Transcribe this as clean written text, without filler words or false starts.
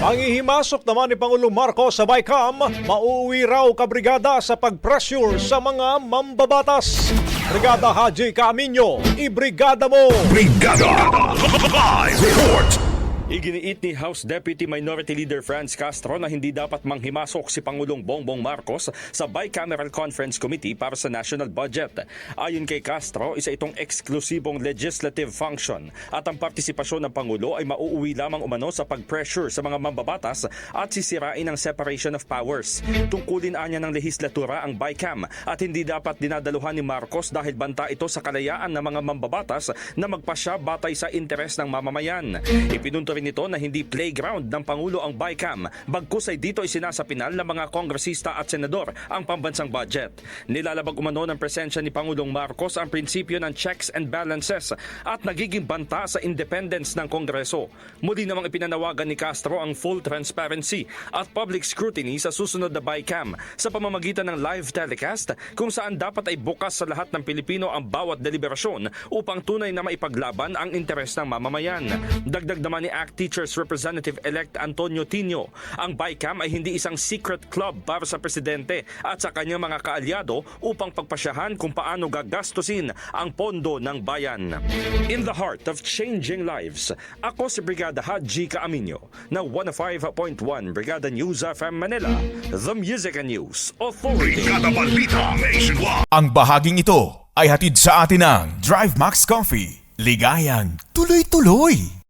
Pangihimasok naman ni Pangulong Marcos sa BICAM, mauuwi raw kabrigada sa pag-pressure sa mga mambabatas. Brigada Haji Caaminyo, ibrigada mo! Brigada Live Report. Iginiit ni House Deputy Minority Leader Franz Castro na hindi dapat manghimasok si Pangulong Bongbong Marcos sa Bicameral Conference Committee para sa national budget. Ayon kay Castro, isa itong eksklusibong legislative function at ang partisipasyon ng Pangulo ay mauuwi lamang umano sa pag-pressure sa mga mambabatas at sisirain ang separation of powers. Tungkulin anya ng lehislatura ang BICAM at hindi dapat dinadaluhan ni Marcos dahil banta ito sa kalayaan ng mga mambabatas na magpasya batay sa interes ng mamamayan. Ipinunto rin nito na hindi playground ng Pangulo ang BICAM, bagkus ay dito isinasapinal ng mga kongresista at senador ang pambansang budget. Nilalabag umano ng presensya ni Pangulong Marcos ang prinsipyo ng checks and balances at nagiging banta sa independence ng Kongreso. Muli namang ipinanawagan ni Castro ang full transparency at public scrutiny sa susunod na BICAM sa pamamagitan ng live telecast kung saan dapat ay bukas sa lahat ng Pilipino ang bawat deliberasyon upang tunay na maipaglaban ang interes ng mamamayan. Dagdag naman ni ACT Teachers Representative-elect Antonio Tino, ang BICAM ay hindi isang secret club para sa presidente at sa kanyang mga kaalyado upang pagpasyahan kung paano gagastusin ang pondo ng bayan. In the heart of changing lives, ako si Brigada Haji Caaminyo na 105.1 Brigada News FM Manila, The Music and News Authority. Brigada Balita Nationwide. Ang bahaging ito ay hatid sa atin ng Drive Max Coffee. Ligayang tuloy-tuloy.